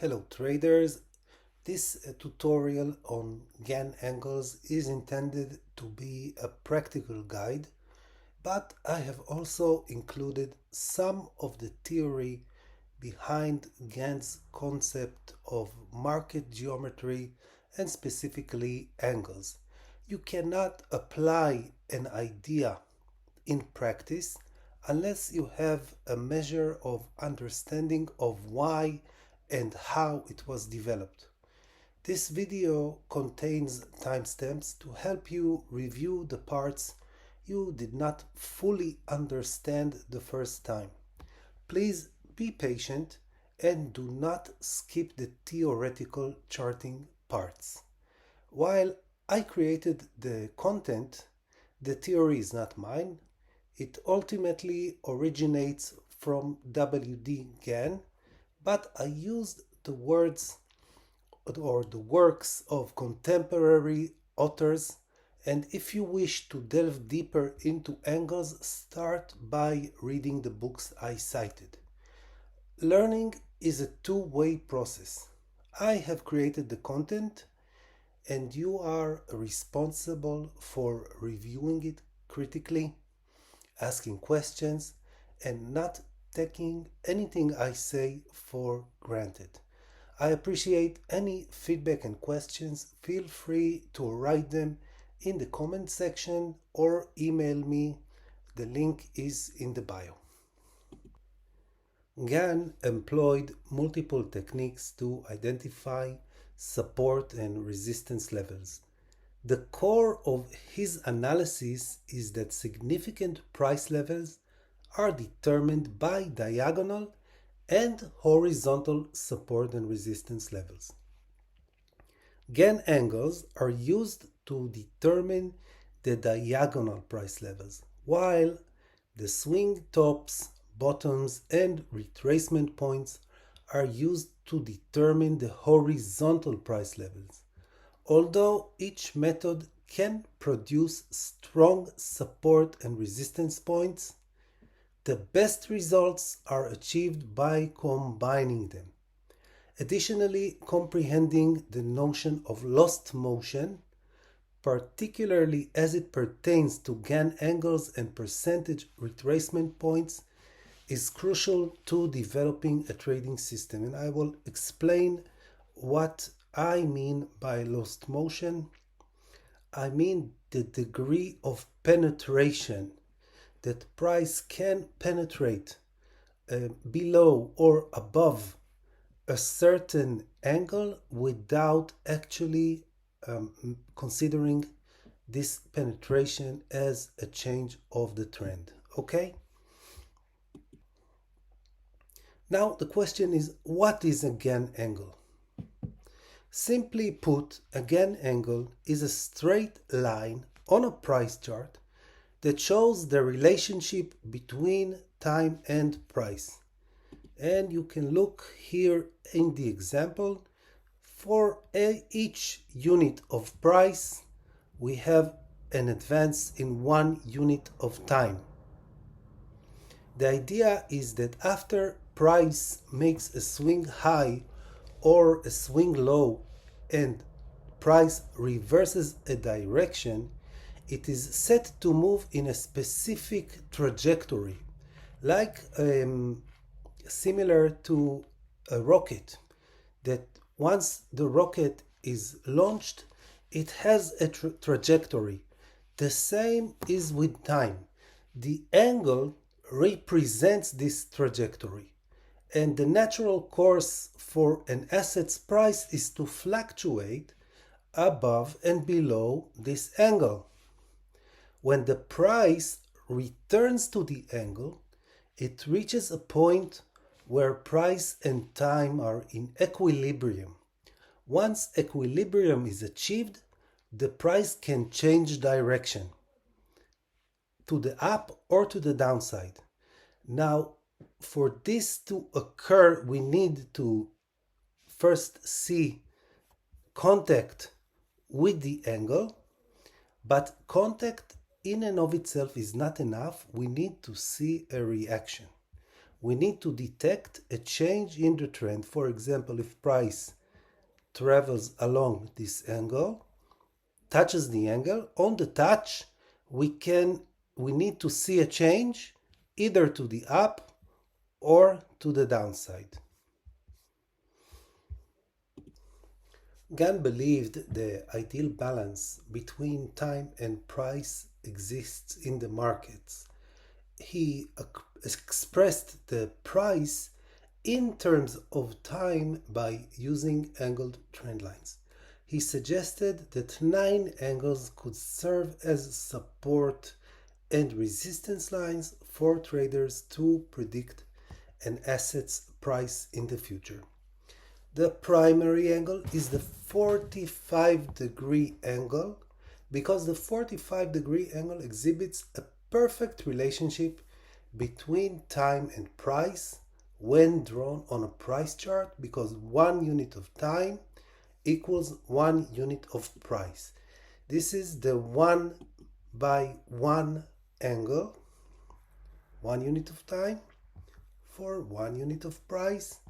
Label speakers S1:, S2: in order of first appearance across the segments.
S1: Hello traders, this tutorial on Gann angles is intended to be a practical guide, but I have also included some of the theory behind Gann's concept of market geometry and specifically angles. You cannot apply an idea in practice unless you have a measure of understanding of why and how it was developed. This video contains timestamps to help you review the parts you did not fully understand the first time. Please be patient and do not skip the theoretical charting parts. While I created the content, the theory is not mine. It ultimately originates from W.D. Gann, but I used the words or the works of contemporary authors, and if you wish to delve deeper into angles, start by reading the books I cited. Learning is a two-way process. I have created the content, and you are responsible for reviewing it critically, asking questions, and not taking anything I say for granted. I appreciate any feedback and questions. Feel free to write them in the comment section or email me. The link is in the bio. Gann employed multiple techniques to identify support and resistance levels. The core of his analysis is that significant price levels are determined by diagonal and horizontal support and resistance levels. Gann angles are used to determine the diagonal price levels, while the swing tops, bottoms, and retracement points are used to determine the horizontal price levels. Although each method can produce strong support and resistance points, the best results are achieved by combining them. Additionally, comprehending the notion of lost motion, particularly as it pertains to Gann angles and percentage retracement points, is crucial to developing a trading system. And I will explain what I mean by lost motion. I mean the degree of penetration that price can penetrate below or above a certain angle without actually considering this penetration as a change of the trend. Okay? Now the question is, what is a Gann angle? Simply put, a Gann angle is a straight line on a price chart that shows the relationship between time and price. And you can look here in the example. For each unit of price, we have an advance in 1 unit of time. The idea is that after price makes a swing high or a swing low and price reverses a direction, it is set to move in a specific trajectory, like similar to a rocket, that once the rocket is launched, it has a trajectory. The same is with time. The angle represents this trajectory, and the natural course for an asset's price is to fluctuate above and below this angle. When the price returns to the angle, it reaches a point where price and time are in equilibrium. Once equilibrium is achieved, the price can change direction to the up or to the downside. Now, for this to occur, we need to first see contact with the angle, but contact in and of itself is not enough. We need to see a reaction. we need to detect a change in the trend. For example, if price travels along this angle, touches the angle, on the touch, we need to see a change either to the up or to the downside. Gann believed the ideal balance between time and price exists in the markets. He expressed the price in terms of time by using angled trend lines. He suggested that 9 angles could serve as support and resistance lines for traders to predict an asset's price in the future. The primary angle is the 45-degree angle because the 45-degree angle exhibits a perfect relationship between time and price when drawn on a price chart, because 1 unit of time equals 1 unit of price. This is the 1 by 1 angle, 1 unit of time for 1 unit of price,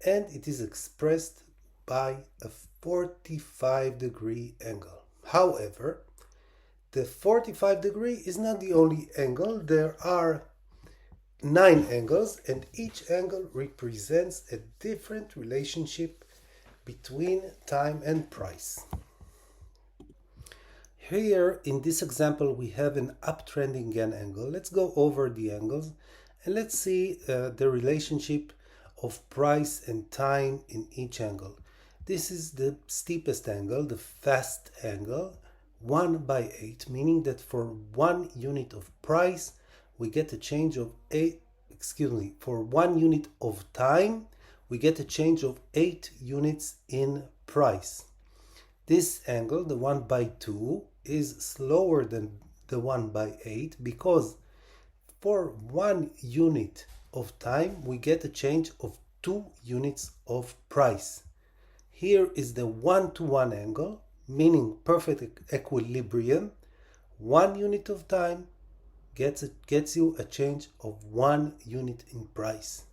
S1: and it is expressed by a 45-degree angle. However, the 45 degree is not the only angle. There are 9 angles, and each angle represents a different relationship between time and price. Here in this example we have an uptrending Gann angle. Let's go over the angles and let's see the relationship of price and time in each angle. This is the steepest angle, the fast angle, 1 by 8, meaning that for 1 unit of price we get a change of for 1 unit of time we get a change of 8 units in price. This angle, the 1 by 2, is slower than the 1 by 8 because for 1 unit of time we get a change of 2 units of price. Here is the 1-to-1 angle, meaning perfect equilibrium. 1 unit of time gets you a change of 1 unit in price.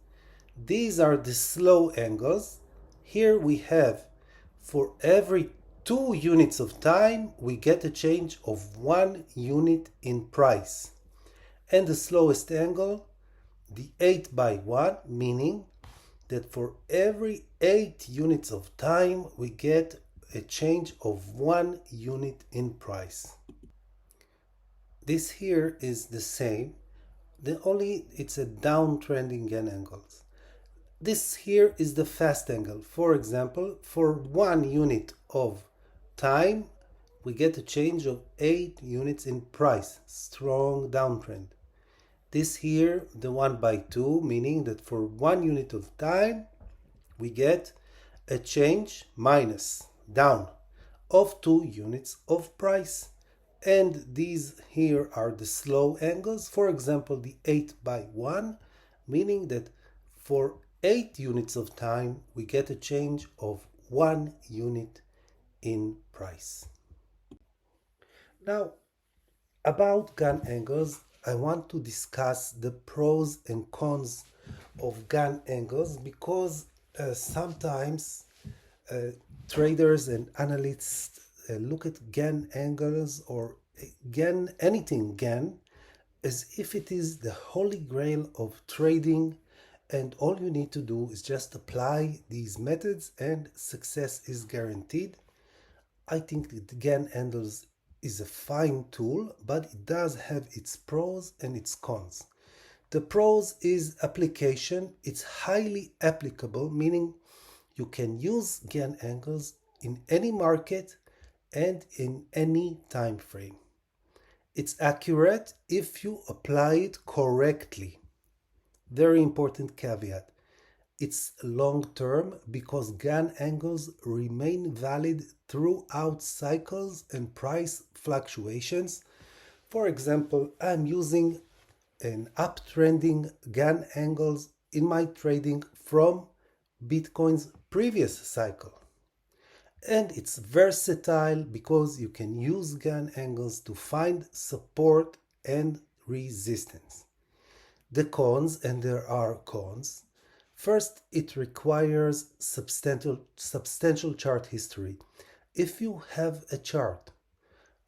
S1: These are the slow angles. Here we have for every 2 units of time we get a change of 1 unit in price. And the slowest angle, the 8 by 1, meaning that for every 8 units of time we get a change of 1 unit in price. This here is the same, only it's a downtrending Gann angles. This here is the fast angle. For example, for 1 unit of time we get a change of 8 units in price, strong downtrend. This here, the 1 by 2, meaning that for 1 unit of time we get a change minus down of 2 units of price. And these here are the slow angles. For example, the 8 by 1, meaning that for 8 units of time we get a change of 1 unit in price. Now, about Gann angles, I want to discuss the pros and cons of Gann angles because sometimes traders and analysts look at Gann angles or anything Gann as if it is the holy grail of trading, and all you need to do is just apply these methods and success is guaranteed. I think that Gann angles is a fine tool, but it does have its pros and its cons. The pros is application. It's highly applicable, meaning you can use Gann angles in any market and in any time frame. It's accurate if you apply it correctly. Very important caveat. It's long term because Gann angles remain valid throughout cycles and price fluctuations. For example, I'm using an uptrending Gann angles in my trading from Bitcoin's previous cycle. And it's versatile because you can use Gann angles to find support and resistance. The cons, and there are cons. First, it requires substantial chart history. If you have a chart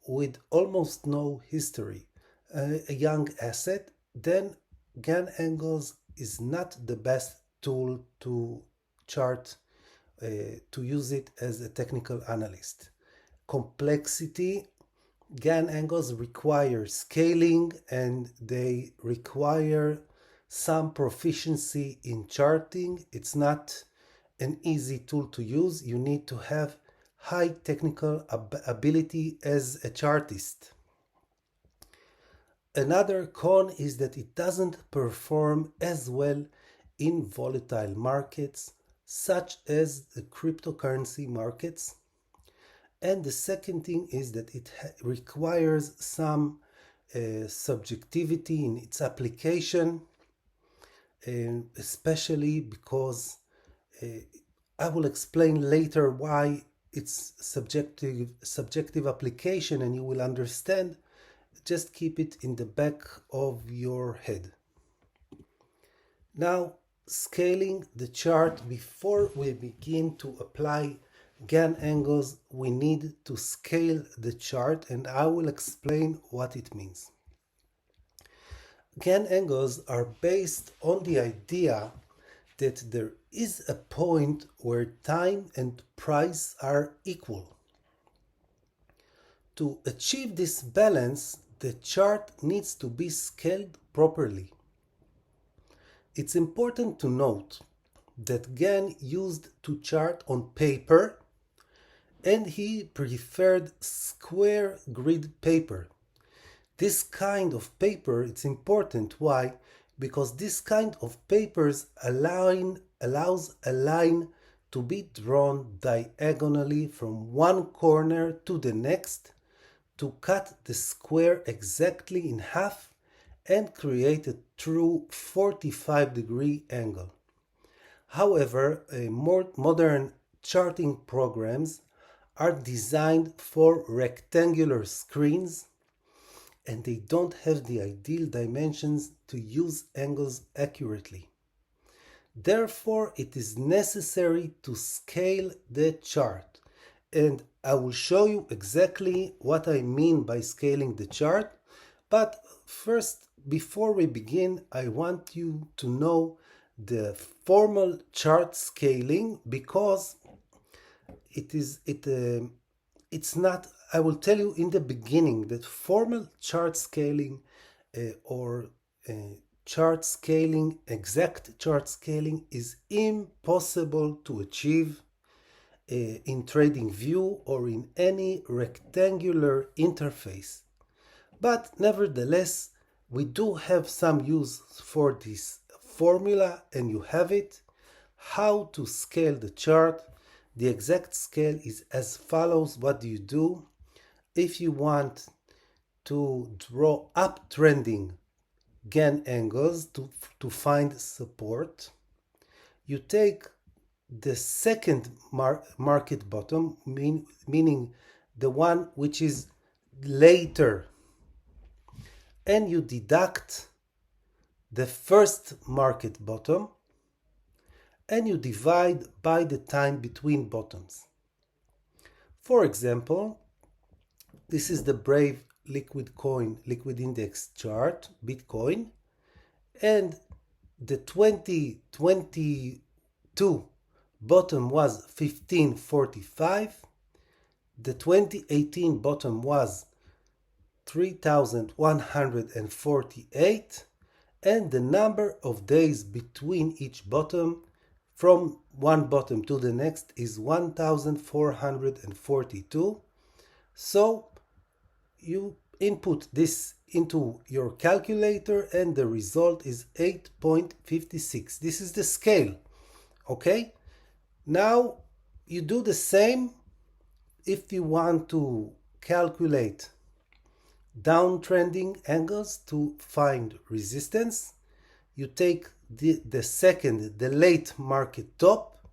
S1: with almost no history, a young asset, then Gann angles is not the best tool to chart, to use it as a technical analyst. Complexity, Gann angles require scaling and they require some proficiency in charting. It's not an easy tool to use. You need to have high technical ability as a chartist. Another con is that it doesn't perform as well in volatile markets such as the cryptocurrency markets. And the second thing is that it requires some subjectivity in its application, especially because I will explain later why it's subjective application, and you will understand. Just keep it in the back of your head. Now, scaling the chart. Before we begin to apply Gann angles, we need to scale the chart, and I will explain what it means. Gann angles are based on the idea that there is a point where time and price are equal. To achieve this balance, the chart needs to be scaled properly. It's important to note that Gann used to chart on paper, and he preferred square grid paper. This kind of paper, it's important. Why? Because this kind of papers allows a line to be drawn diagonally from one corner to the next to cut the square exactly in half and create a true 45-degree angle. However, more modern charting programs are designed for rectangular screens, and they don't have the ideal dimensions to use angles accurately. Therefore, it is necessary to scale the chart, and I will show you exactly what I mean by scaling the chart. But first, before we begin, I want you to know the formal chart scaling, because it's not. I will tell you in the beginning that formal chart scaling or chart scaling, exact chart scaling, is impossible to achieve in TradingView or in any rectangular interface. But nevertheless, we do have some use for this formula, and you have it. How to scale the chart. The exact scale is as follows. What do you do? If you want to draw uptrending Gann angles to find support, you take the second market bottom, meaning the one which is later, and you deduct the first market bottom, and you divide by the time between bottoms. For example, this is the Brave liquid index chart, Bitcoin, and the 2022 bottom was 1545, the 2018 bottom was 3148, and the number of days between each bottom from one bottom to the next is 1442. So you input this into your calculator and the result is 8.56. This is the scale. Okay? Now you do the same if you want to calculate downtrending angles to find resistance. You take the late market top,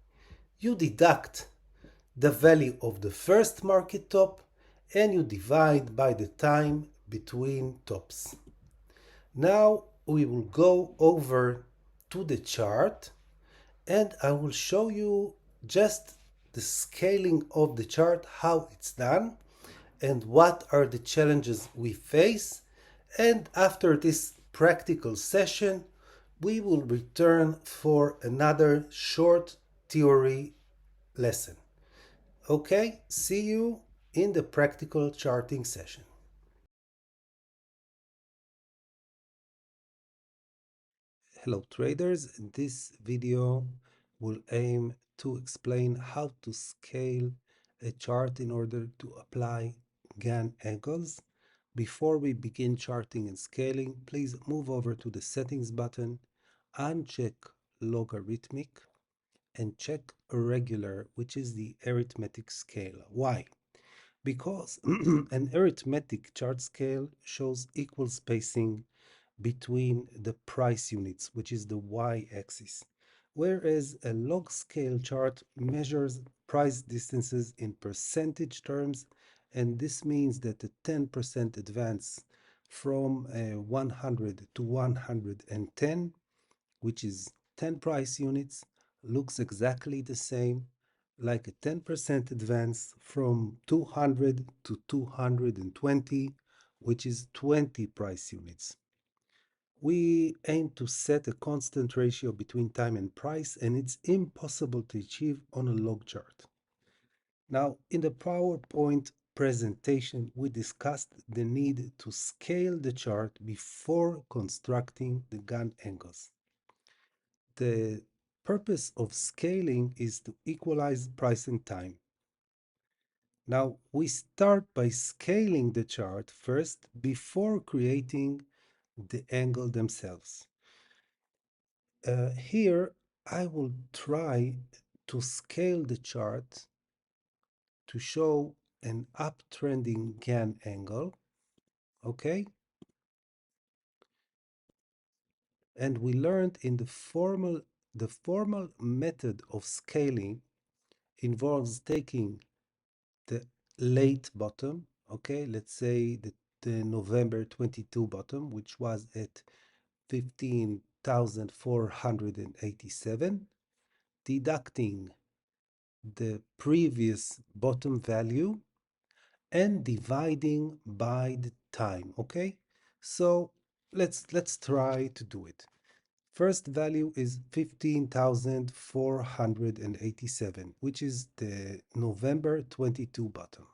S1: you deduct the value of the first market top, and you divide by the time between tops. Now we will go over to the chart and I will show you just the scaling of the chart, how it's done, and what are the challenges we face. And after this practical session, we will return for another short theory lesson. Okay, see you in the practical charting session. Hello traders, this video will aim to explain how to scale a chart in order to apply Gann angles. Before we begin charting and scaling, please move over to the settings button, uncheck logarithmic and check irregular, which is the arithmetic scale. Why? Because an arithmetic chart scale shows equal spacing between the price units, which is the y-axis, whereas a log scale chart measures price distances in percentage terms, and this means that a 10% advance from 100 to 110, which is 10 price units, looks exactly the same like a 10% advance from 200 to 220, which is 20 price units. We aim to set a constant ratio between time and price, and it's impossible to achieve on a log chart. Now, in the PowerPoint presentation, we discussed the need to scale the chart before constructing the Gann angles. The purpose of scaling is to equalize price and time. Now, we start by scaling the chart first before creating the angle themselves. Here, I will try to scale the chart to show an uptrending Gann angle, okay? And we learned in the formal method of scaling involves taking the late bottom, okay? Let's say the November 22 bottom, which was at 15,487, deducting the previous bottom value and dividing by the time. Okay, so let's try to do it. First value is 15,487, which is the November 22 bottom.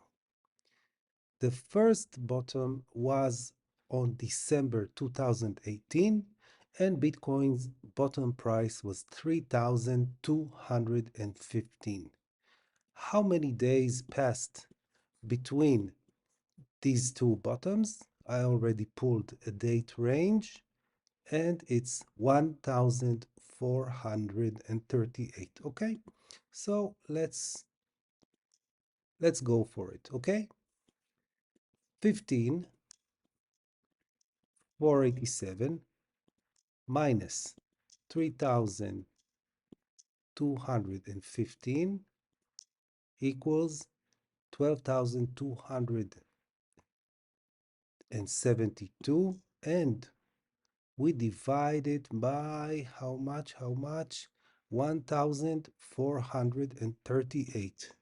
S1: The first bottom was on December 2018, and Bitcoin's bottom price was 3,215. How many days passed between these two bottoms? I already pulled a date range, and it's 1,438. Okay, so let's go for it. Okay, 15,487 minus 3,215 equals 12,272, and we divide it by how much? 1,438.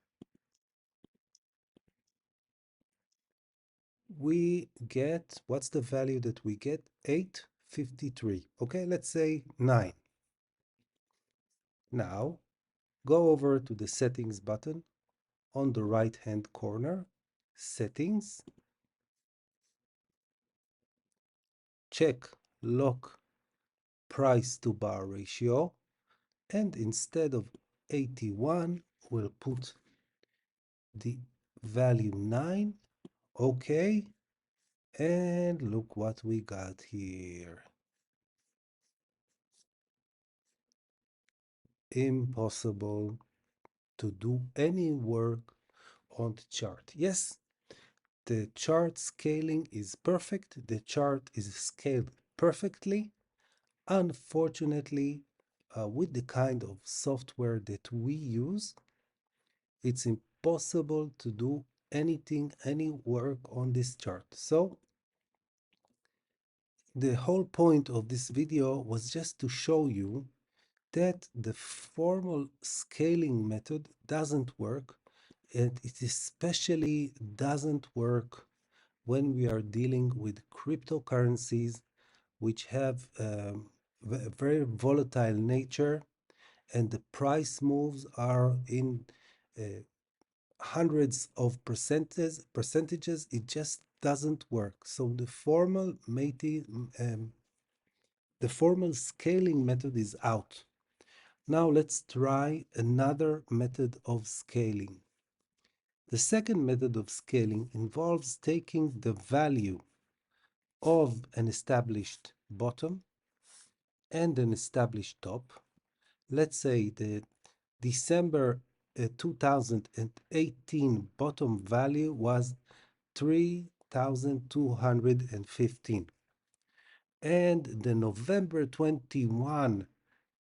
S1: We get, what's the value that we get? 853. Okay, let's say 9. Now, go over to the settings button on the right hand corner, settings, check lock price to bar ratio, and instead of 81, we'll put the value 9. Okay, and look what we got here. Impossible to do any work on the chart. Yes, the chart scaling is perfect. The chart is scaled perfectly. Unfortunately, with the kind of software that we use, it's impossible to do anything, any work on this chart. So The whole point of this video was just to show you that the formal scaling method doesn't work, and it especially doesn't work when we are dealing with cryptocurrencies which have a very volatile nature, and the price moves are in uh, hundreds of percentages. It just doesn't work. So the formal scaling method is out. Now let's try another method of scaling. The second method of scaling involves taking the value of an established bottom and an established top. Let's say the December 2018 bottom value was 3,215, and the November 21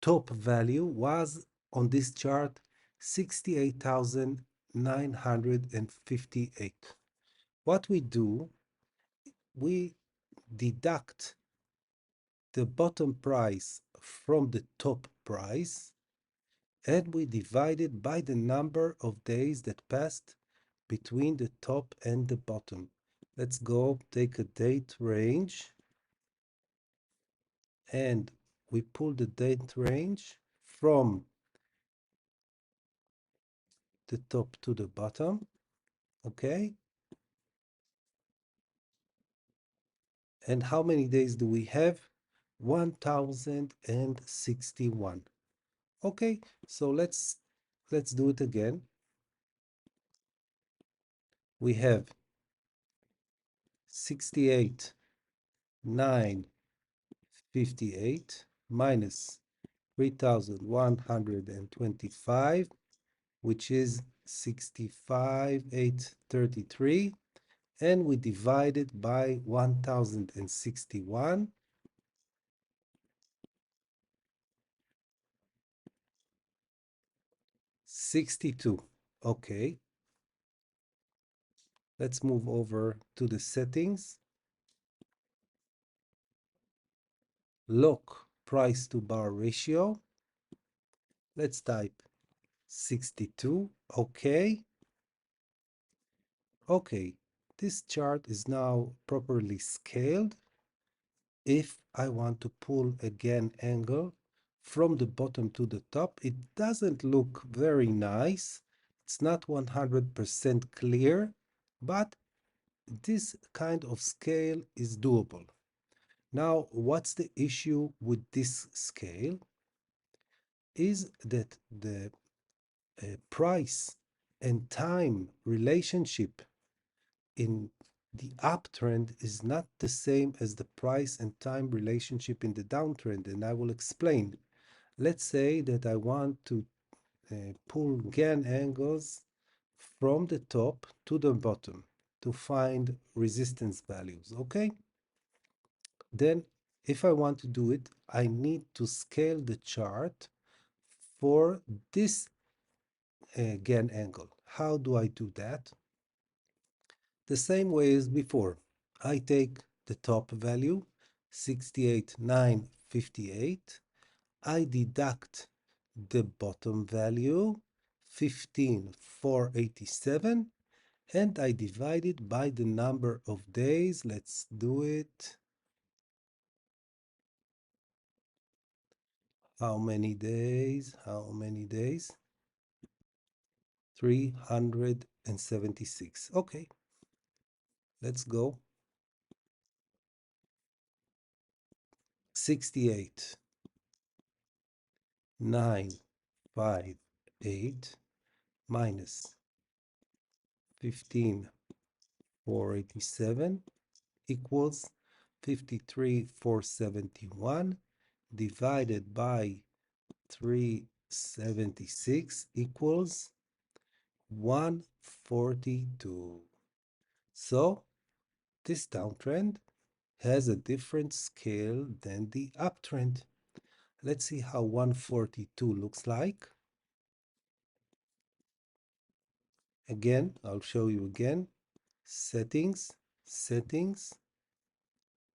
S1: top value was on this chart 68,958. What we do, we deduct the bottom price from the top price, and we divide it by the number of days that passed between the top and the bottom. Let's go take a date range, and we pull the date range from the top to the bottom. Okay, and how many days do we have? 1061. Okay, so let's do it again. We have 68 958 minus 3125, which is 65,833, and we divide it by 1061. 62. Okay, let's move over to the settings. Lock price to bar ratio. Let's type 62. Okay. Okay, this chart is now properly scaled. If I want to pull a Gann angle from the bottom to the top, it doesn't look very nice. It's not 100% clear, but this kind of scale is doable. Now, what's the issue with this scale? Is that the price and time relationship in the uptrend is not the same as the price and time relationship in the downtrend, and I will explain. Let's say that I want to pull Gann angles from the top to the bottom to find resistance values. Okay, then if I want to do it, I need to scale the chart for this Gann angle. How do I do that? The same way as before. I take the top value, 68,958. I deduct the bottom value, 15,487, and I divide it by the number of days. Let's do it. How many days? How many days? 376. Okay, let's go. 68, 958 minus 15,487 equals 53,471 divided by 376 equals 142. So this downtrend has a different scale than the uptrend. Let's see how 142 looks like. Again, I'll show you again. Settings, settings,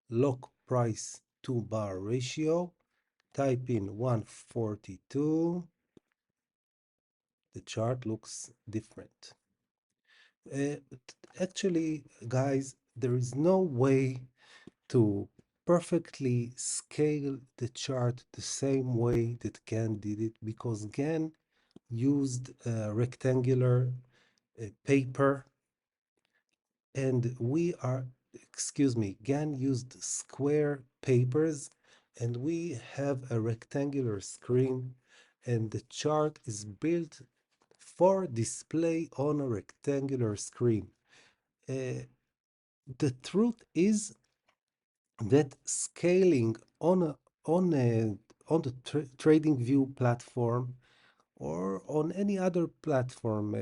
S1: lock price to bar ratio, type in 142, the chart looks different. Uh, Actually, guys, there is no way to perfectly scale the chart the same way that Gann did it, because Gann used rectangular paper, and Gann used square papers, and we have a rectangular screen, and the chart is built for display on a rectangular screen. The truth is that scaling on a on the trading view platform, or on any other platform,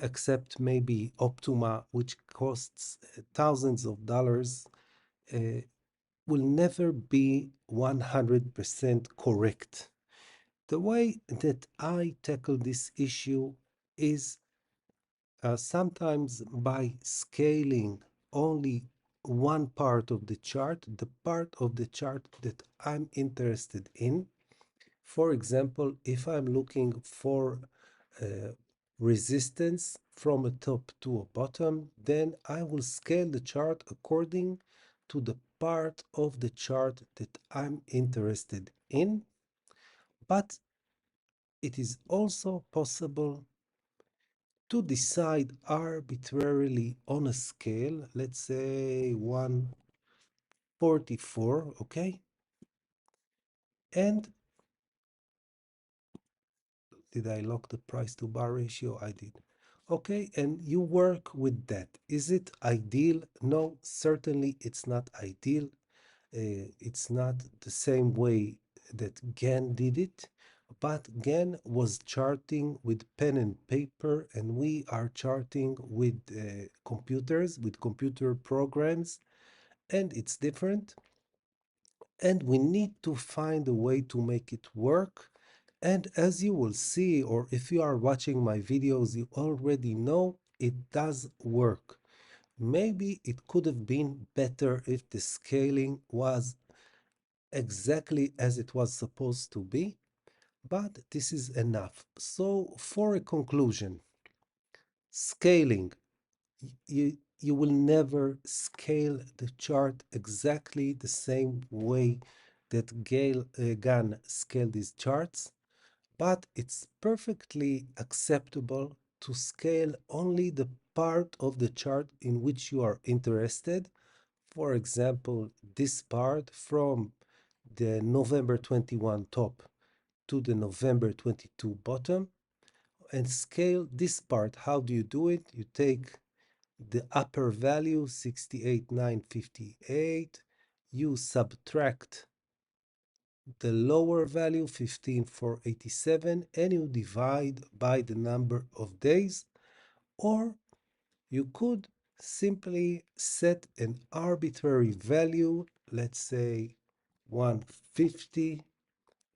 S1: except maybe Optuma, which costs thousands of dollars, uh, will never be 100% correct. The way that I tackle this issue is sometimes by scaling only one part of the chart, the part of the chart that I'm interested in. For example, if I'm looking for uh, resistance from a top to a bottom, then I will scale the chart according to the part of the chart that I'm interested in. But it is also possible to decide arbitrarily on a scale, let's say 144, okay? And did I lock the price to bar ratio? I did. Okay, and you work with that. Is it ideal? No, certainly it's not ideal. It's not the same way that Gann did it, but Gann was charting with pen and paper, and we are charting with computers, with computer programs, and it's different. And we need to find a way to make it work. And as you will see, or if you are watching my videos, you already know it does work. Maybe it could have been better if the scaling was exactly as it was supposed to be, but this is enough. So for a conclusion, scaling, you will never scale the chart exactly the same way that Gann scaled these charts, but it's perfectly acceptable to scale only the part of the chart in which you are interested. For example, this part from the November 21 top to the November 22 bottom, and scale this part. How do you do it? You take the upper value 68,958, you subtract the lower value 15,487, and you divide by the number of days. Or you could simply set an arbitrary value, let's say 150,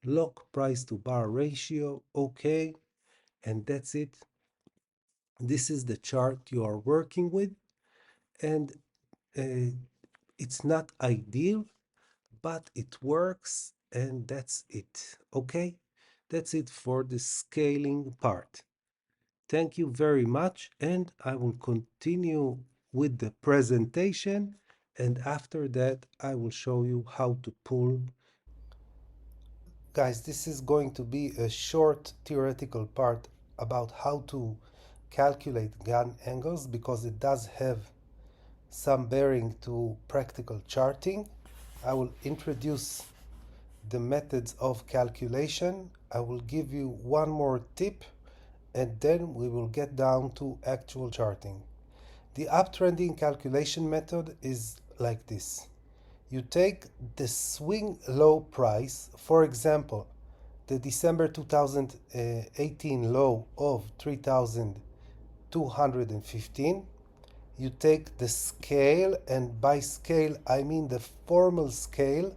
S1: lock price to bar ratio, okay, and that's it. This is the chart you are working with, and it's not ideal, but it works, and that's it. Okay, that's it for the scaling part. Thank you very much, and I will continue with the presentation, and after that I will show you how to pull. Guys, this is going to be a short theoretical part about how to calculate Gann angles, because it does have some bearing to practical charting. I will introduce the methods of calculation. I will give you one more tip, and then we will get down to actual charting. The uptrending calculation method is like this. You take the swing low price, for example, the December 2018 low of 3,215. You take the scale, and by scale I mean the formal scale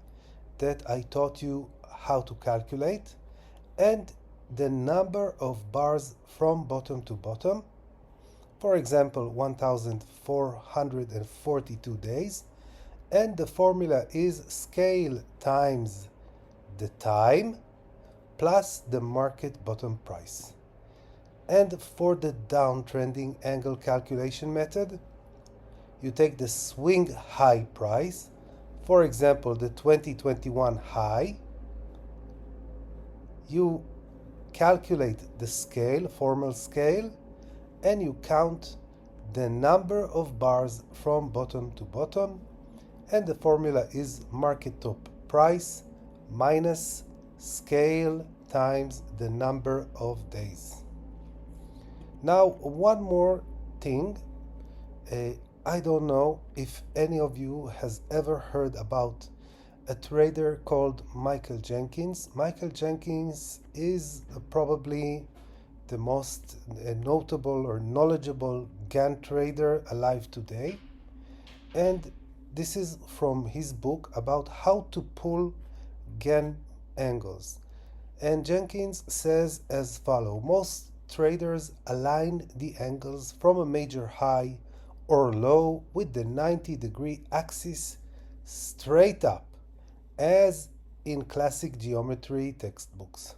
S1: that I taught you how to calculate, and the number of bars from bottom to bottom, for example 1442 days, And the formula is scale times the time plus the market bottom price. And for the downtrending angle calculation method, you take the swing high price, for example, the 2021 high, you calculate the scale, formal scale, and you count the number of bars from bottom to bottom, and the formula is market top price minus scale times the number of days. Now, one more thing. Uh, I don't know if any of you has ever heard about a trader called Michael Jenkins. Michael Jenkins is probably the most notable or knowledgeable Gann trader alive today. And this is from his book about how to pull Gann angles. And Jenkins says as follow: most traders align the angles from a major high or low with the 90-degree axis straight up, as in classic geometry textbooks.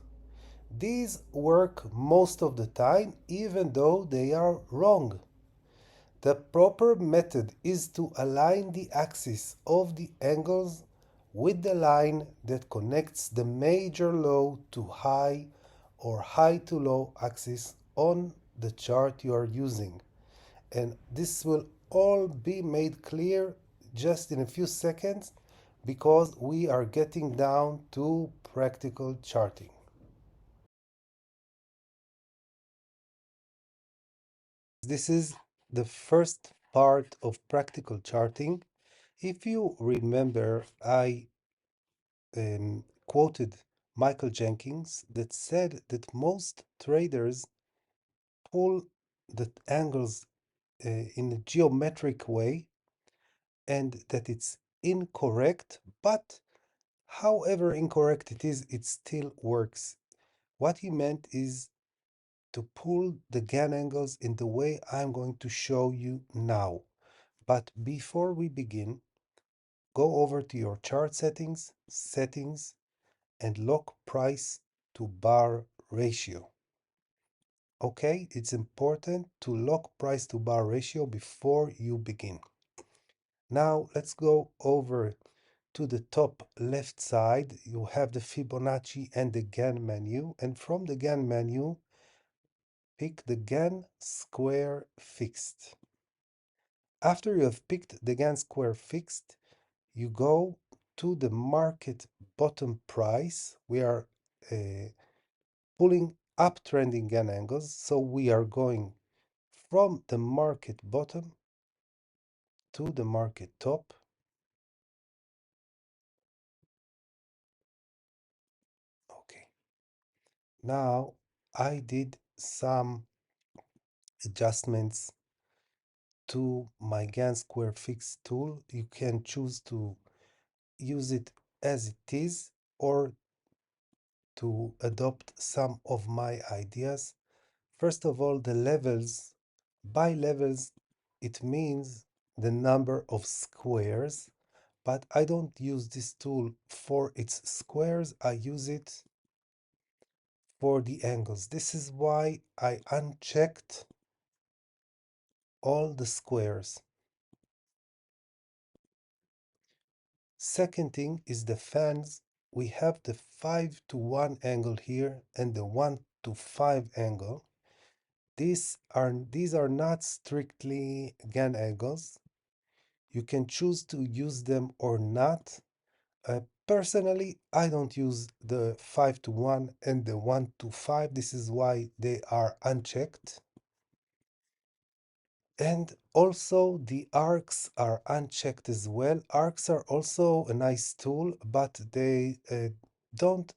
S1: These work most of the time, even though they are wrong. The proper method is to align the axis of the angles with the line that connects the major low to high or high to low axis on the chart you are using. And this will all be made clear just in a few seconds because we are getting down to practical charting. This is the first part of practical charting. If you remember, I quoted Michael Jenkins that said that most traders pull the angles in a geometric way and that it's incorrect, but however incorrect it is, it still works. What he meant is to pull the Gann angles in the way I'm going to show you now. But before we begin, go over to your chart settings, and lock price to bar ratio. Okay, it's important to lock price to bar ratio before you begin. Now let's go over to the top left side. You have the Fibonacci and the Gann menu, and from the Gann menu, pick the Gann square fixed. After you have picked the Gann square fixed, you go to the market bottom price. We are pulling uptrending Gann angles, so we are going from the market bottom to the market top. Okay, now I did some adjustments to my Gann square fix tool. You can choose to use it as it is or to adopt some of my ideas. First of all, the levels. By levels, it means the number of squares, but I don't use this tool for its squares. I use it for the angles. This is why I unchecked all the squares. Second thing is the fans. We have the 5 to 1 angle here and the 1 to 5 angle. These are not strictly Gann angles. You can choose to use them or not. Personally, I don't use the 5 to 1 and the 1 to 5. This is why they are unchecked. And also the arcs are unchecked as well. Arcs are also a nice tool, but they don't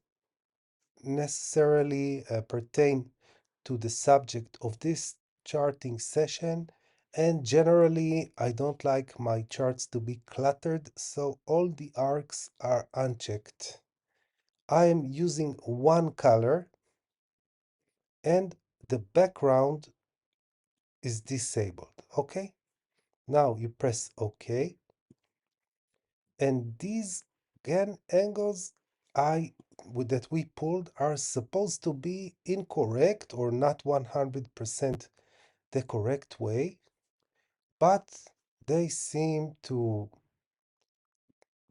S1: necessarily pertain to the subject of this charting session. And generally, I don't like my charts to be cluttered, so all the arcs are unchecked. I am using one color and the background is disabled. Okay, now you press OK. And these Gann angles I that we pulled are supposed to be incorrect or not 100% the correct way, but they seem to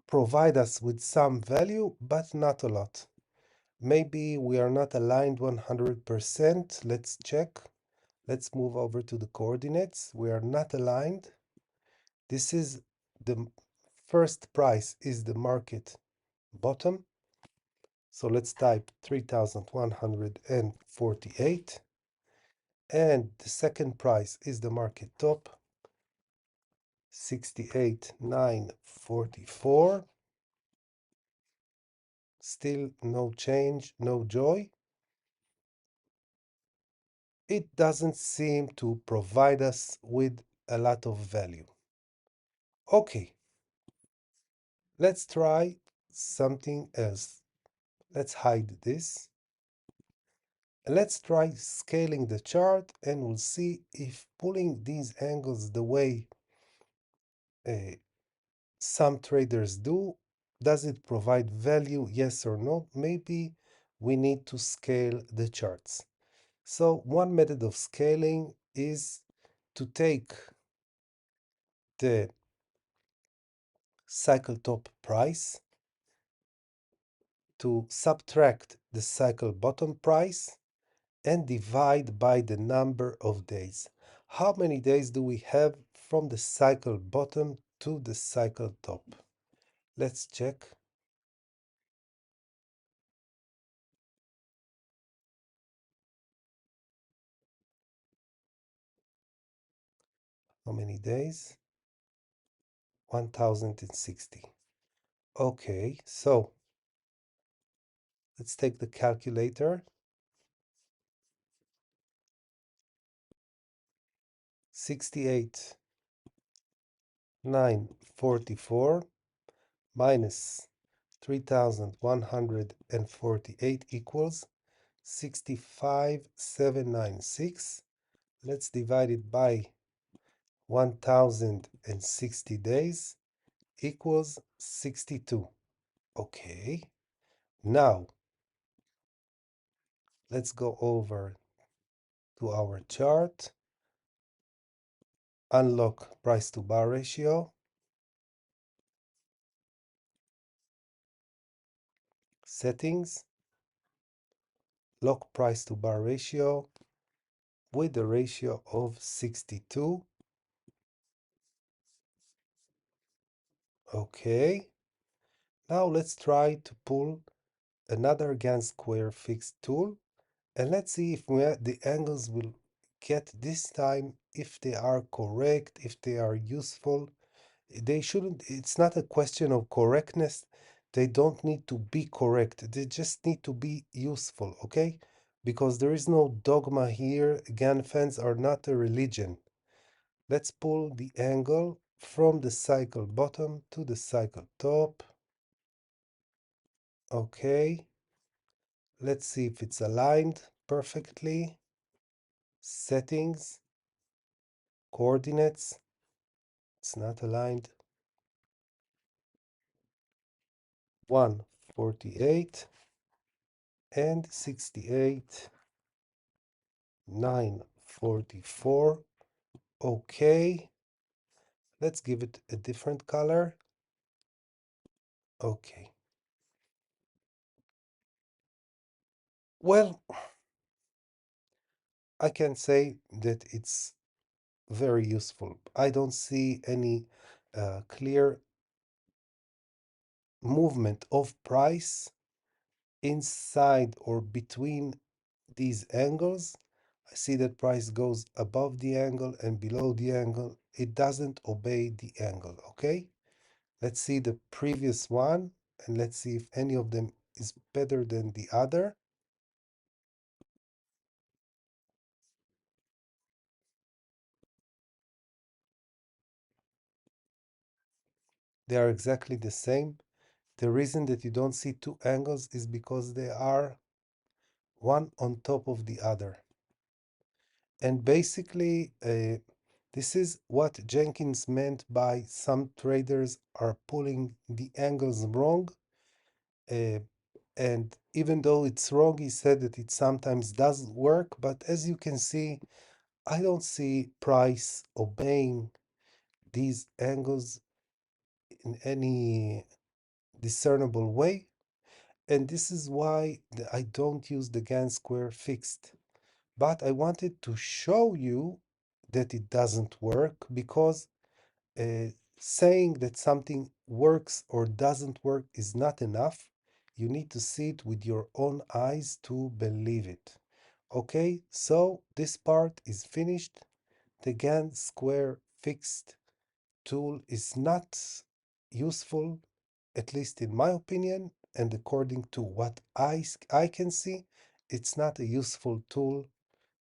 S1: provide us with some value, but not a lot. Maybe we are not aligned 100%. Let's check. Let's move over to the coordinates. We are not aligned. This is the first price is the market bottom. So let's type 3,148. And the second price is the market top, 68,944. Still no change, no joy. It doesn't seem to provide us with a lot of value. Okay, let's try something else. Let's hide this. And let's try scaling the chart and we'll see if pulling these angles the way uh, some traders do, does it provide value, yes or no? Maybe we need to scale the charts. So one method of scaling is to take the cycle top price, to subtract the cycle bottom price, and divide by the number of days. How many days do we have from the cycle bottom to the cycle top? Let's check. How many days? 1060. Okay, so let's take the calculator. 68,944 minus 3,148 equals 65,796. Let's divide it by 1060 days equals 62. Okay, now let's go over to our chart, unlock price to bar ratio, settings, lock price to bar ratio with a ratio of 62. Okay, now let's try to pull another Gann square fixed tool and let's see if the angles will get this time, if they are correct, if they are useful. They shouldn't, it's not a question of correctness. They don't need to be correct. They just need to be useful, okay? Because there is no dogma here. Gann fans are not a religion. Let's pull the angle from the cycle bottom to the cycle top. Okay. Let's see if it's aligned perfectly. Settings, coordinates. It's not aligned. 148 and 68, 944. Okay. Let's give it a different color. Okay. Well, I can say that it's very useful. I don't see any clear movement of price inside or between these angles. I see that price goes above the angle and below the angle. It doesn't obey the angle, okay? Let's see the previous one and let's see if any of them is better than the other. They are exactly the same. The reason that you don't see two angles is because they are one on top of the other. And basically, This is what Jenkins meant by some traders are pulling the angles wrong. Uh, and even though it's wrong, he said that it sometimes does work. But as you can see, I don't see price obeying these angles in any discernible way. And this is why I don't use the Gann square fixed. But I wanted to show you that it doesn't work because uh, saying that something works or doesn't work is not enough. You need to see it with your own eyes to believe it. Okay, so this part is finished. The Gann square fixed tool is not useful, at least in my opinion, and according to what I can see, it's not a useful tool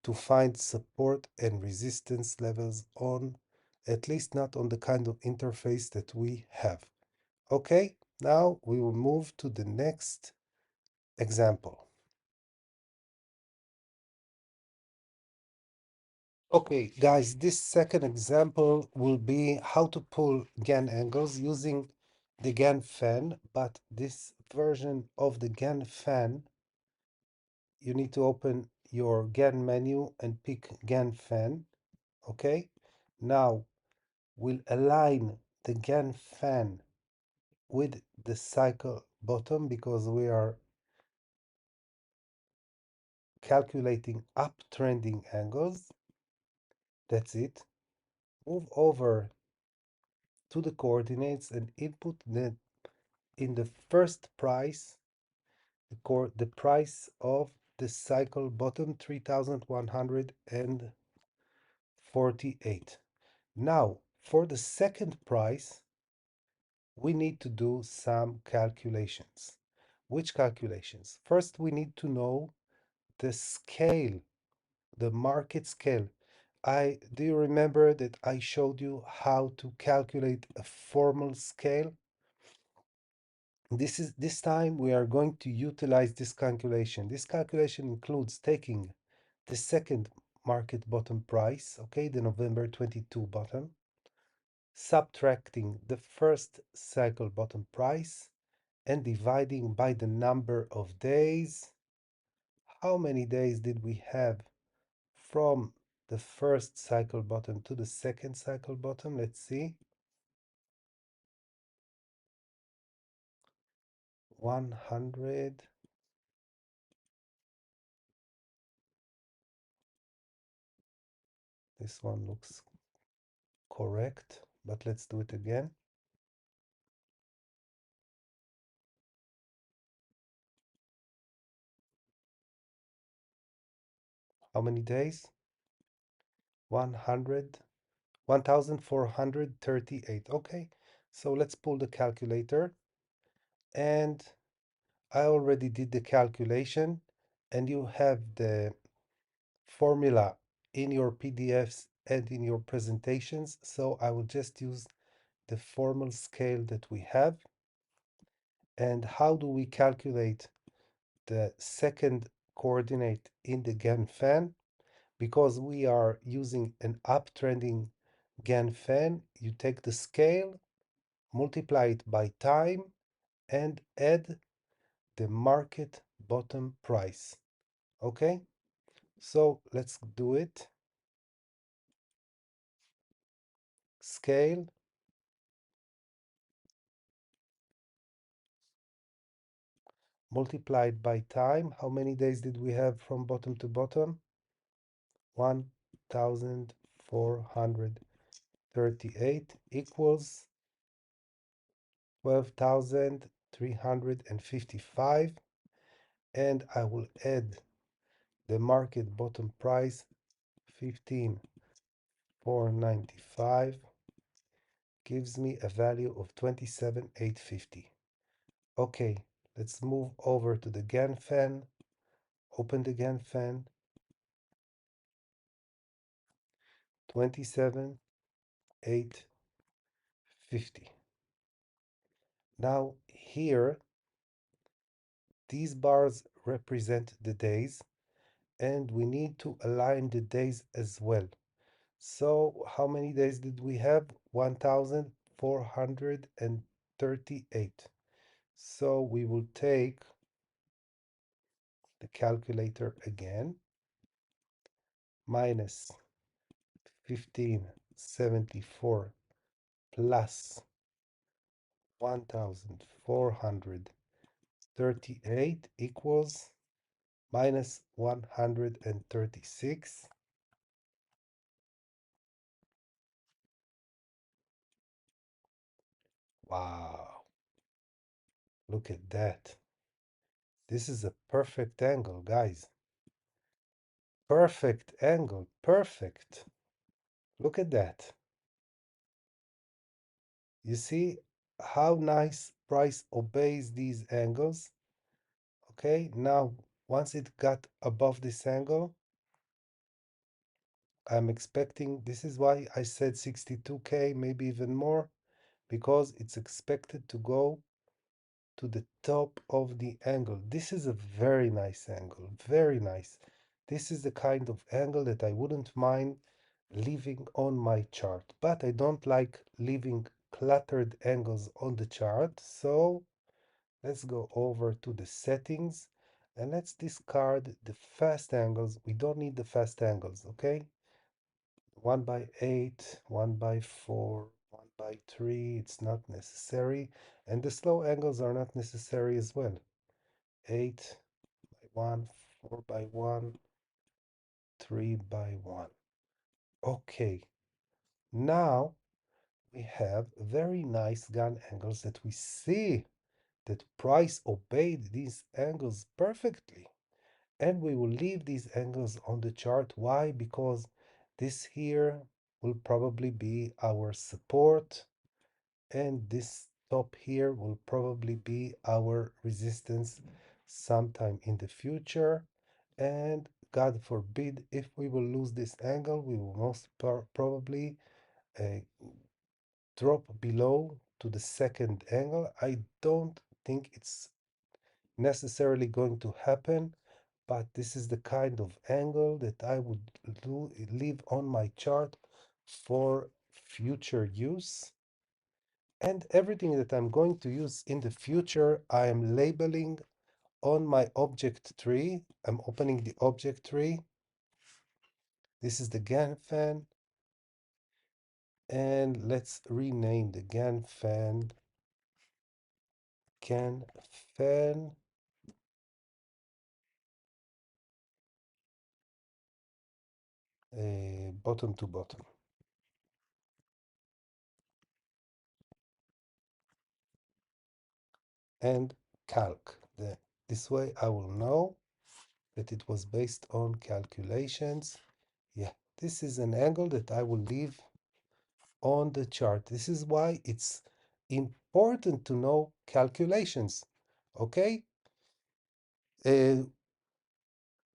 S1: to find support and resistance levels on, at least not on the kind of interface that we have. Okay, now we will move to the next example. Okay, guys, this second example will be how to pull Gann angles using the Gann fan, but this version of the Gann fan, you need to open your Gann menu and pick Gann fan. Okay, now we'll align the Gann fan with the cycle bottom because we are calculating uptrending angles. That's it. Move over to the coordinates and input in the first price the price of the cycle bottom 3148. Now for the second price we need to do some calculations. Which calculations? First we need to know the scale, the market scale. I do you remember that I showed you how to calculate a formal scale? This time we are going to utilize this calculation. This calculation includes taking the second market bottom price, okay, the November 22 bottom, subtracting the first cycle bottom price and dividing by the number of days. How many days did we have from the first cycle bottom to the second cycle bottom? Let's see. 100. This one looks correct, but let's do it again. How many days? 100, 1438. Okay, so let's pull the calculator. And I already did the calculation, and you have the formula in your PDFs and in your presentations. So I will just use the formal scale that we have. And how do we calculate the second coordinate in the Gann fan? Because we are using an uptrending Gann fan, you take the scale, multiply it by time, and add the market bottom price. Okay, so let's do it. Scale, multiplied by time. How many days did we have from bottom to bottom? 1438 equals 12,355. And I will add the market bottom price 15,495 gives me a value of 27,850. Okay, let's move over to the Gann fan. Open the Gann fan. 27,850. Now here, these bars represent the days, and we need to align the days as well. So how many days did we have? 1438. So we will take the calculator again, minus 1574 plus 1438 equals minus 136. Wow, look at that. This is a perfect angle, guys. Perfect angle, perfect. Look at that. You see how nice price obeys these angles? Okay, now once it got above this angle, I'm expecting, this is why I said 62K, maybe even more, because it's expected to go to the top of the angle. This is a very nice angle, very nice. This is the kind of angle that I wouldn't mind leaving on my chart, but I don't like leaving cluttered angles on the chart. So let's go over to the settings and let's discard the fast angles. We don't need the fast angles, okay? 1 by 8, 1 by 4, 1 by 3, it's not necessary. And the slow angles are not necessary as well. 8 by 1, 4 by 1, 3 by 1. Okay, now we have very nice Gann angles that we see that price obeyed these angles perfectly. And we will leave these angles on the chart. Why? Because this here will probably be our support, and this top here will probably be our resistance sometime in the future. And God forbid, if we will lose this angle, we will most probably uh, drop below to the second angle. I don't think it's necessarily going to happen, but this is the kind of angle that I would leave on my chart for future use. And everything that I'm going to use in the future, I am labeling on my object tree. I'm opening the object tree. This is the Gann fan. And let's rename the Gann fan bottom to bottom. And calc. This way I will know that it was based on calculations. Yeah, this is an angle that I will leave on the chart. This is why it's important to know calculations. Okay? In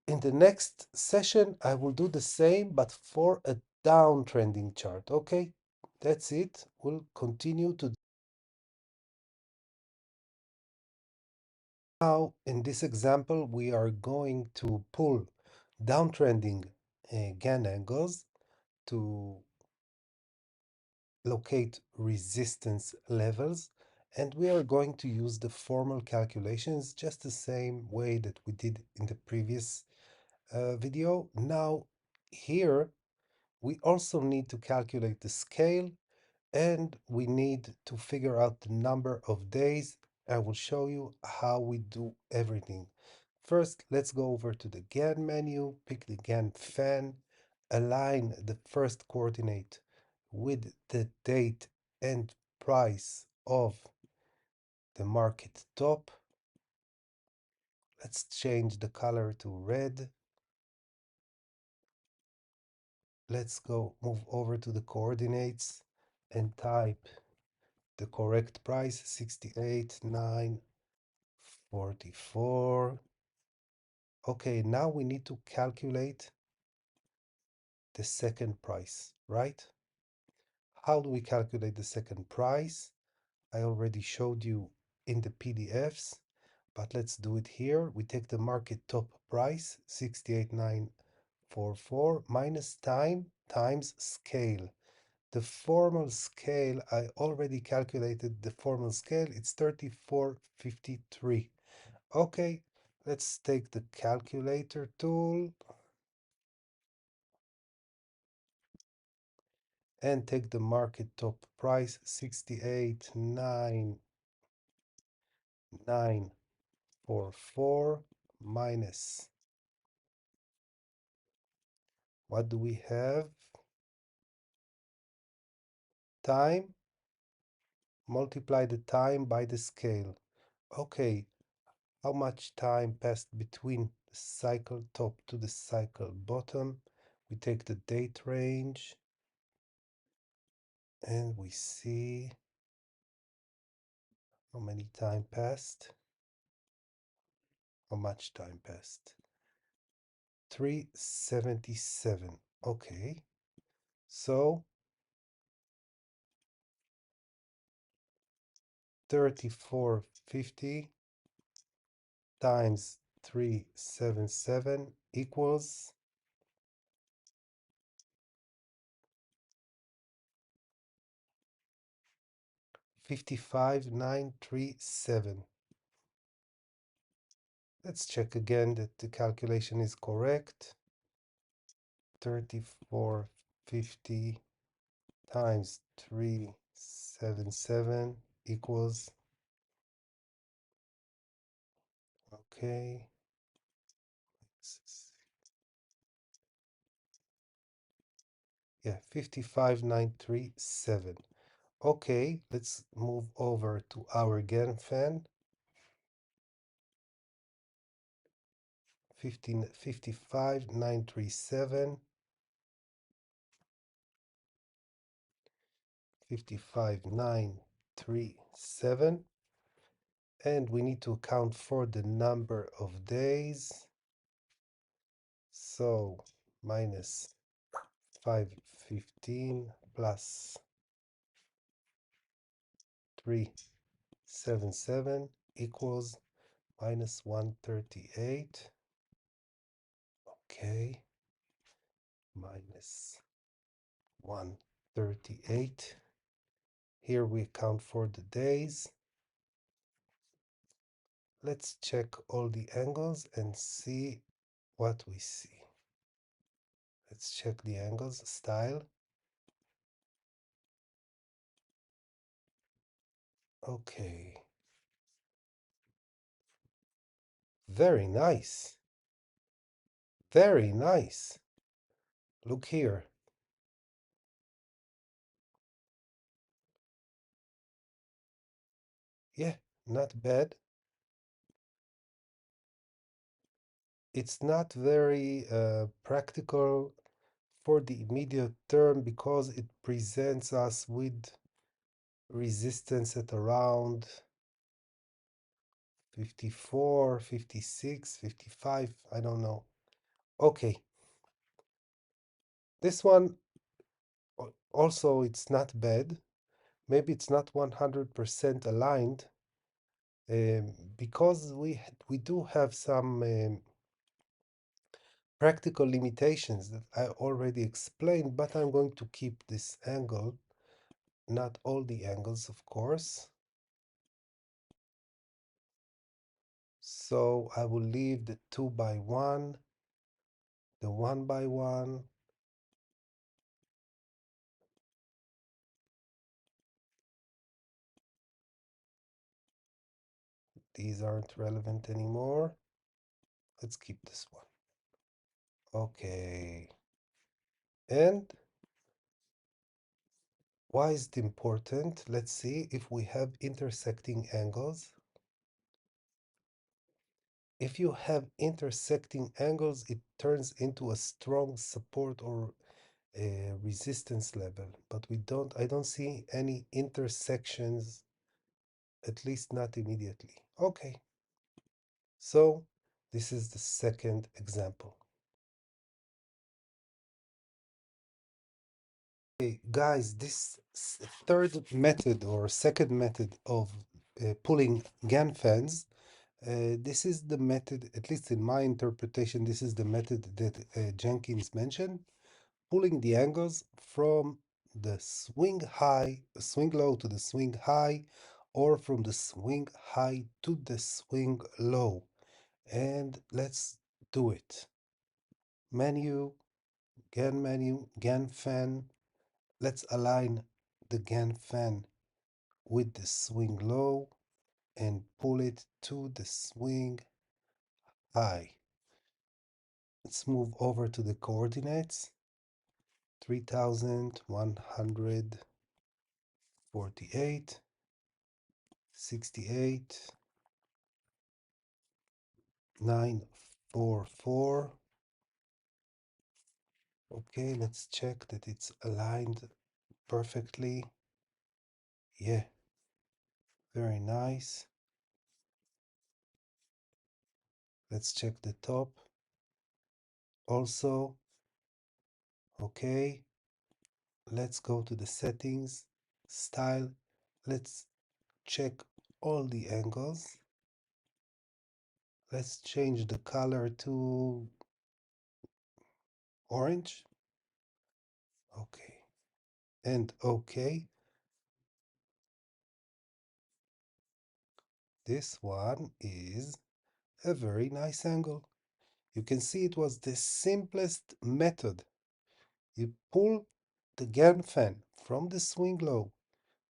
S1: the next session, I will do the same, but for a downtrending chart. Okay? That's it. We'll continue to. Now, in this example, we are going to pull downtrending Gann angles to locate resistance levels, and we are going to use the formal calculations just the same way that we did in the previous video. Now here we also need to calculate the scale, and we need to figure out the number of days. I will show you how we do everything. First, let's go over to the Gann menu, pick the Gann fan, align the first coordinate with the date and price of the market top. Let's change the color to red. Let's go move over to the coordinates and type the correct price, 68,944. Okay, now we need to calculate the second price, right? How do we calculate the second price? I already showed you in the PDFs, but let's do it here. We take the market top price, 68,944, minus time. times scale. The formal scale, I already calculated the formal scale, it's 3453. Okay, let's take the calculator tool and take the market top price 68,944 minus, what do we have? Time, multiply the time by the scale. Okay, how much time passed between the cycle top to the cycle bottom? We take the date range and we see how many time passed, how much time passed. 377. Okay, so 3450 times 377 equals 55,937. Let's check again that the calculation is correct. 3450 times 377 equals, okay, yeah, 55,937. Okay, let's move over to our Gann fan. 55,937, 55,937, and we need to account for the number of days. So minus 515 plus 377 equals minus 138. Okay, minus 138. Here we account for the days. Let's check all the angles and see what we see. Let's check the angles, style. Okay. Very nice. Very nice. Look here. Yeah, not bad. It's not very practical for the immediate term because it presents us with resistance at around 54, 56, 55. I don't know. Okay. This one also, it's not bad. Maybe it's not 100% aligned because we do have some practical limitations that I already explained, but I'm going to keep this angle, not all the angles, of course. So I will leave the 2 by 1, the 1 by 1, these aren't relevant anymore. Let's keep this one. Okay. And why is it important? Let's see if we have intersecting angles. If you have intersecting angles, it turns into a strong support or a resistance level, but I don't see any intersections, at least not immediately. Okay, so this is the second example. Okay, guys, this third method or second method of pulling Gann fans, this is the method, at least in my interpretation, this is the method that Jenkins mentioned. pulling the angles from the swing low to the swing high, or from the swing high to the swing low. And let's do it. Menu, Gann fan. Let's align the Gann fan with the swing low and pull it to the swing high. Let's move over to the coordinates. 3148, 68, 944. Okay, let's check that it's aligned perfectly. Yeah, very nice. Let's check the top also. Okay, let's go to the settings, style. Let's check all the angles. Let's change the color to orange. Okay, and okay. This one is a very nice angle. You can see it was the simplest method. You pull the Gann fan from the swing low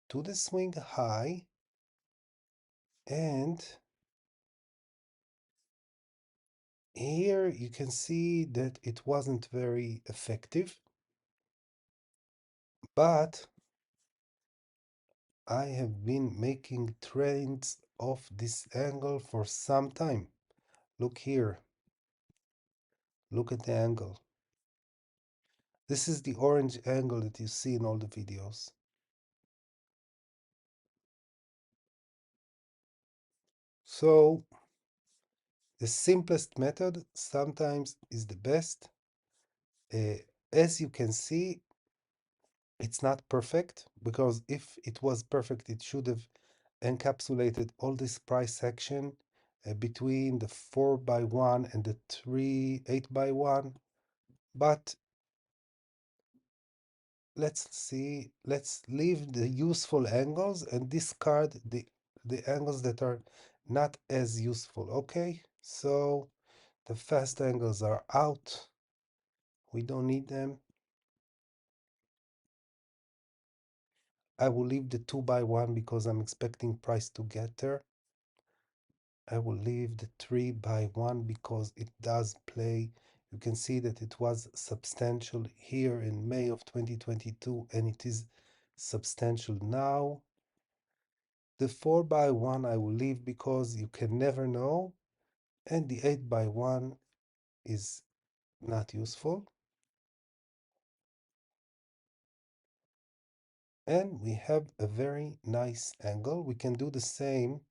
S1: to the swing high, and here you can see that it wasn't very effective, but I have been making trends of this angle for some time. Look here. Look at the angle. This is the orange angle that you see in all the videos. So the simplest method sometimes is the best. Uh, as you can see, it's not perfect, because if it was perfect, it should have encapsulated all this price section between the 4x1 and the 8x1. But let's see, let's leave the useful angles and discard the angles that are not as useful. Okay, so the fast angles are out. We don't need them. I will leave the 2x1 because I'm expecting price to get there. I will leave the 3x1 because it does play. You can see that it was substantial here in May of 2022, and it is substantial now. The 4x1 I will leave because you can never know, and the 8x1 is not useful. And we have a very nice angle. We can do the same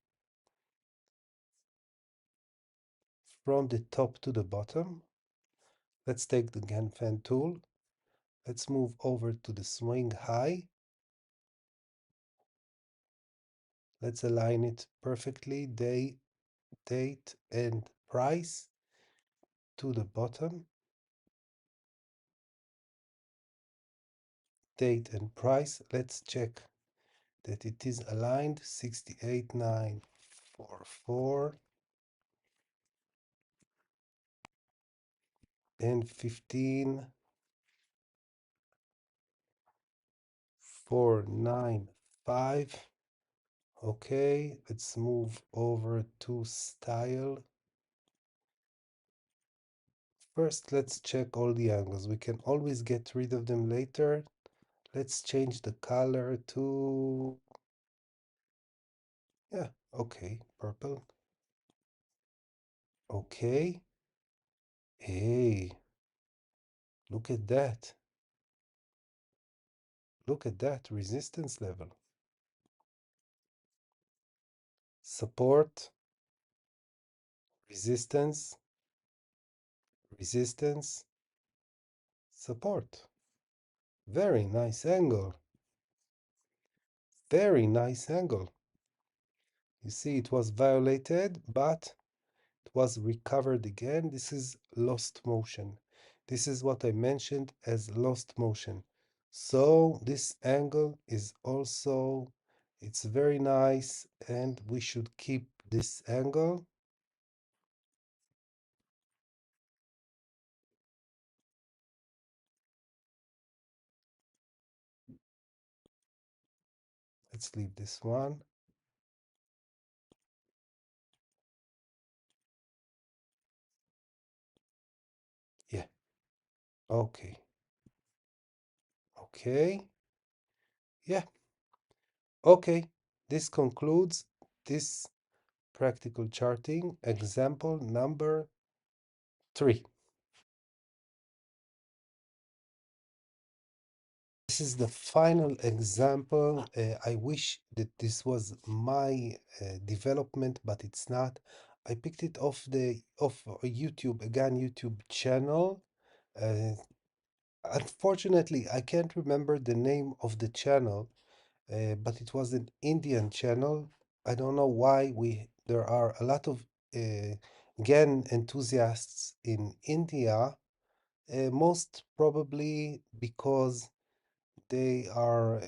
S1: from the top to the bottom. Let's take the Gann fan tool. Let's move over to the swing high. Let's align it perfectly, date and price to the bottom. Date and price. Let's check that it is aligned. 68,944 and 15,495. Okay, let's move over to style. First, let's check all the angles. We can always get rid of them later. Let's change the color to, yeah, okay, purple. Okay. Hey, look at that. Look at that resistance level. Support, resistance, resistance, support. Very nice angle. Very nice angle. You see, it was violated, but it was recovered again. This is lost motion. This is what I mentioned as lost motion. So this angle is also, it's very nice, and we should keep this angle. Let's leave this one. Yeah. Okay. Okay. Yeah. Okay. This concludes this practical charting example number 3. This is the final example. I wish that this was my development, but it's not. I picked it off YouTube, again YouTube channel. Uh, Unfortunately, I can't remember the name of the channel, but it was an Indian channel. I don't know why there are a lot of Gann enthusiasts in India, most probably because they are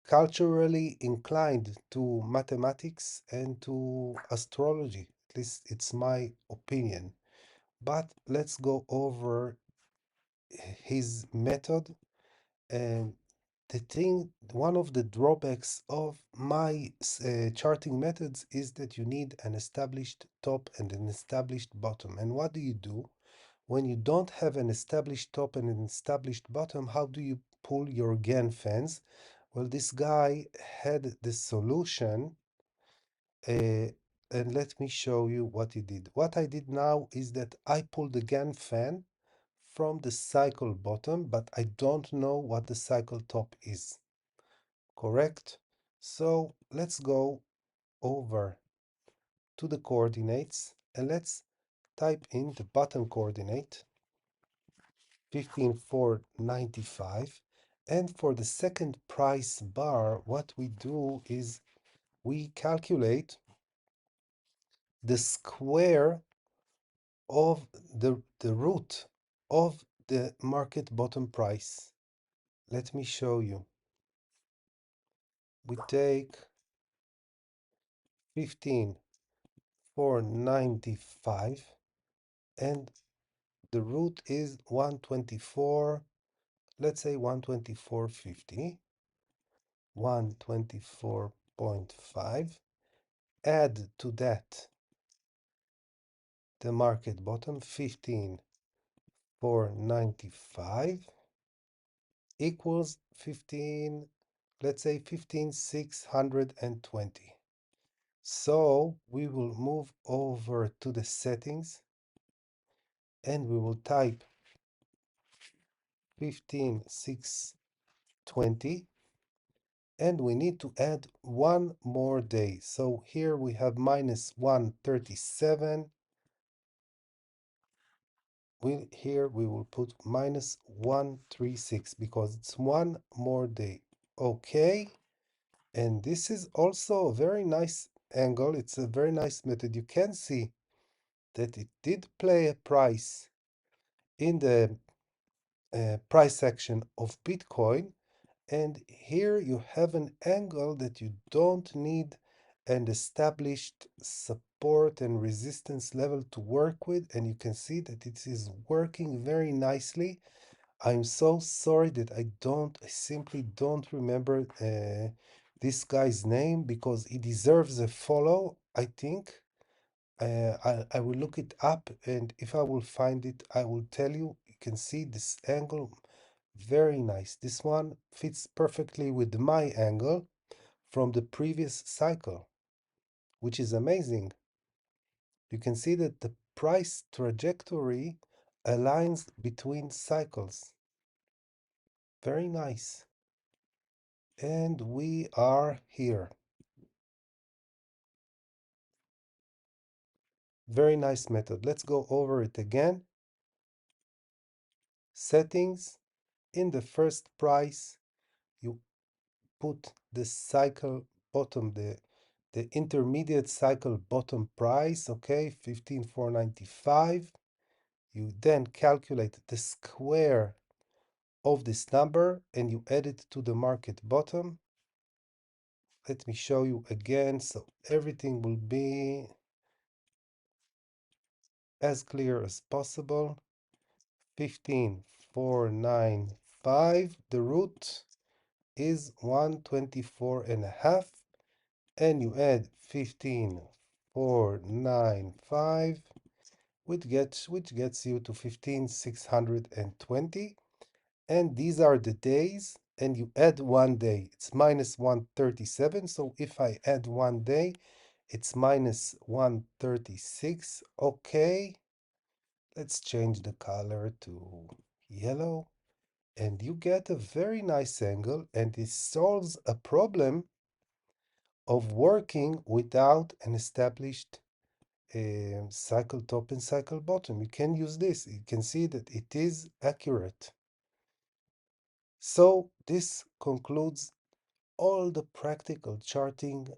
S1: culturally inclined to mathematics and to astrology. At least it's my opinion. But let's go over his method. And one of the drawbacks of my charting methods is that you need an established top and an established bottom. And what do you do? When you don't have an established top and an established bottom, how do you pull your Gann fans? Well, this guy had the solution, uh, and let me show you what he did. What I did now is that I pulled the Gann fan from the cycle bottom, but I don't know what the cycle top is. Correct? So let's go over to the coordinates and let's type in the bottom coordinate 15,495. And for the second price bar, what we do is we calculate the square of the root of the market bottom price. Let me show you. We take 15,495 and the root is 124. Let's say 124.50, 124.5. Add to that the market bottom 15,495 equals 15, let's say 15,620. So we will move over to the settings and we will type 15,620, and we need to add one more day. So here we have minus 137. Here we will put minus 136 because it's one more day. Okay. And this is also a very nice angle. It's a very nice method. You can see that it did play a price in the price section of Bitcoin. And here you have an angle that you don't need an established support and resistance level to work with. And you can see that it is working very nicely. I'm so sorry that I simply don't remember this guy's name because he deserves a follow, I think. I will look it up, and if I will find it, I will tell you. You can see this angle, very nice. This one fits perfectly with my angle from the previous cycle, which is amazing. You can see that the price trajectory aligns between cycles. Very nice. And we are here. Very nice method. Let's go over it again. Settings. In the first price, you put the cycle bottom, the intermediate cycle bottom price, okay, 15,495. You then calculate the square of this number and you add it to the market bottom. Let me show you again so everything will be as clear as possible. 15,495. The root is 124 and a half, and you add 15,495, which gets you to 15,620. And these are the days, and you add 1 day. It's minus 137. So if I add 1 day, it's minus 136. Okay, let's change the color to yellow. And you get a very nice angle, and it solves a problem of working without an established cycle top and cycle bottom. You can use this. You can see that it is accurate. So this concludes all the practical charting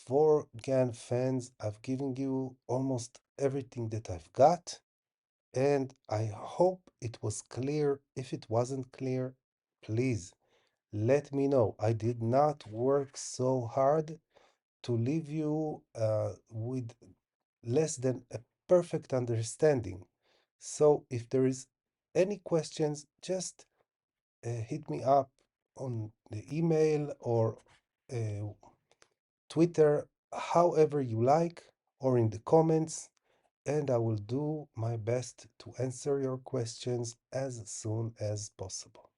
S1: for Gann fans. I've given you almost everything that I've got, and I hope it was clear. If it wasn't clear, please let me know. I did not work so hard to leave you with less than a perfect understanding. So if there is any questions, just hit me up on the email or uh, Twitter, however you like, or in the comments, and I will do my best to answer your questions as soon as possible.